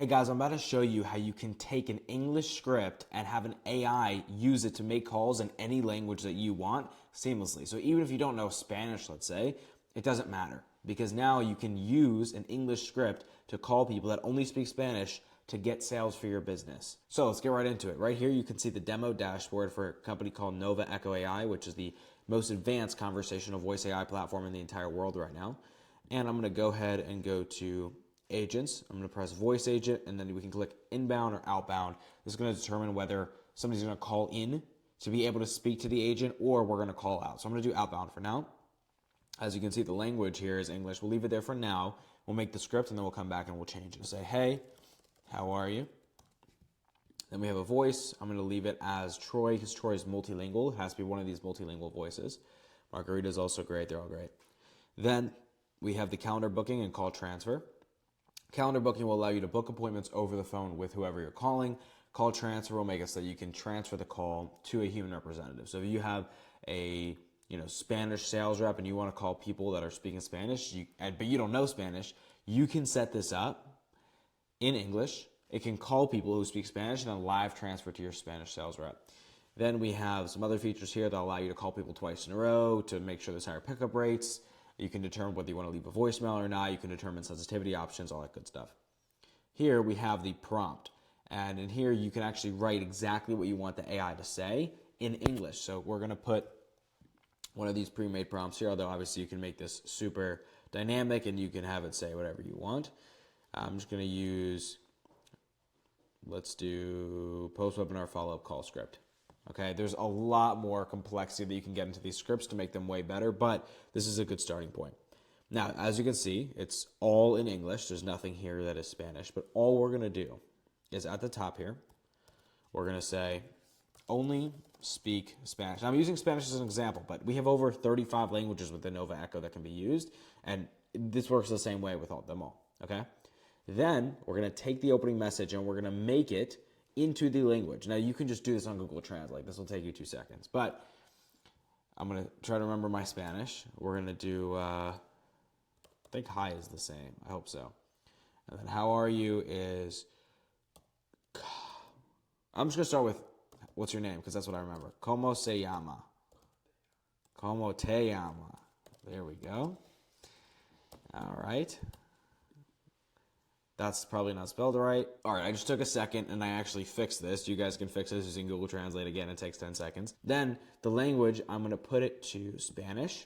Hey guys, I'm about to show you how you can take an English script and have an AI use it to make calls in any language that you want seamlessly. So even if you don't know Spanish, let's say, it doesn't matter because now you can use an English script to call people that only speak Spanish to get sales for your business. So let's get right into it. Right here, you can see the demo dashboard for a company called Nova Echo AI, which is the most advanced conversational voice AI platform in the entire world right now. And I'm going to go ahead and go to agents. I'm going to press voice agent, and then we can click inbound or outbound. This is going to determine whether somebody's going to call in to be able to speak to the agent or we're going to call out. So I'm going to do outbound for now. As you can see, the language here is English. We'll leave it there for now. We'll make the script and then we'll come back and we'll change it. Say, hey, how are you? Then we have a voice. I'm going to leave it as Troy because Troy is multilingual. It has to be one of these multilingual voices. Margarita is also great. They're all great. Then we have the calendar booking and call transfer. Calendar booking will allow you to book appointments over the phone with whoever you're calling. Call transfer will make it so that you can transfer the call to a human representative. So if you have a Spanish sales rep and you want to call people that are speaking Spanish, but you don't know Spanish, you can set this up in English. It can call people who speak Spanish and then live transfer to your Spanish sales rep. Then we have some other features here that allow you to call people twice in a row to make sure there's higher pickup rates. You can determine whether you want to leave a voicemail or not. You can determine sensitivity options, all that good stuff. Here we have the prompt. And in here you can actually write exactly what you want the AI to say in English. So we're going to put one of these pre-made prompts here, although obviously you can make this super dynamic and you can have it say whatever you want. I'm just going to use, let's do post-webinar follow-up call script. Okay, there's a lot more complexity that you can get into these scripts to make them way better, but this is a good starting point. Now, as you can see, it's all in English. There's nothing here that is Spanish, but all we're going to do is at the top here, we're going to say only speak Spanish. Now, I'm using Spanish as an example, but we have over 35 languages within Nova Echo that can be used, and this works the same way with them all, okay? Then we're going to take the opening message and we're going to make it into the language. Now, you can just do this on Google Translate. This will take you 2 seconds. But I'm going to try to remember my Spanish. We're going to do, I think hi is the same. I hope so. And then how are you is, I'm just going to start with what's your name because that's what I remember. ¿Cómo se llama? ¿Cómo te llama? There we go. All right. That's probably not spelled right. All right, I just took a second and I actually fixed this. You guys can fix this using Google Translate again. It takes 10 seconds. Then the language, I'm going to put it to Spanish.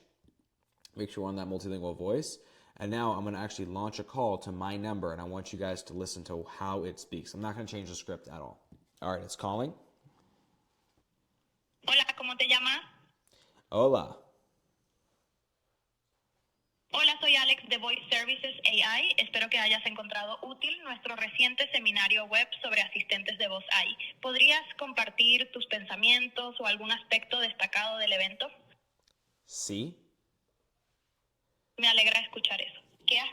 Make sure we're on that multilingual voice. And now I'm going to actually launch a call to my number, and I want you guys to listen to how it speaks. I'm not going to change the script at all. All right, it's calling. Hola, ¿cómo te llamas? Hola. Hola, soy Alex de Voice Services AI. Espero que hayas encontrado útil nuestro reciente seminario web sobre asistentes de voz AI. ¿Podrías compartir tus pensamientos o algún aspecto destacado del evento? Sí. Me alegra escuchar eso. ¿Qué has?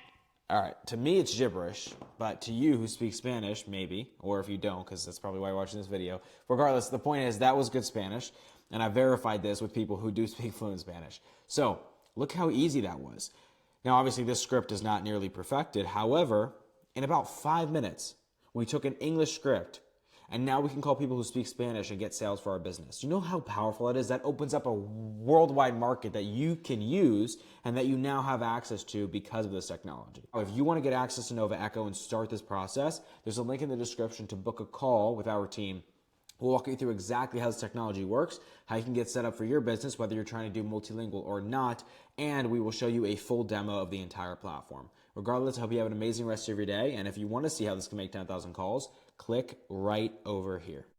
All right, to me it's gibberish, but to you who speak Spanish, maybe, or if you don't, because that's probably why you're watching this video. Regardless, the point is that was good Spanish, and I verified this with people who do speak fluent Spanish. So look how easy that was. Now, obviously, this script is not nearly perfected. However, in about 5 minutes, we took an English script, and now we can call people who speak Spanish and get sales for our business. You know how powerful it is? That opens up a worldwide market that you can use and that you now have access to because of this technology. If you want to get access to Nova Echo and start this process, there's a link in the description to book a call with our team. We'll walk you through exactly how this technology works, how you can get set up for your business, whether you're trying to do multilingual or not, and we will show you a full demo of the entire platform. Regardless, I hope you have an amazing rest of your day, and if you want to see how this can make 10,000 calls, click right over here.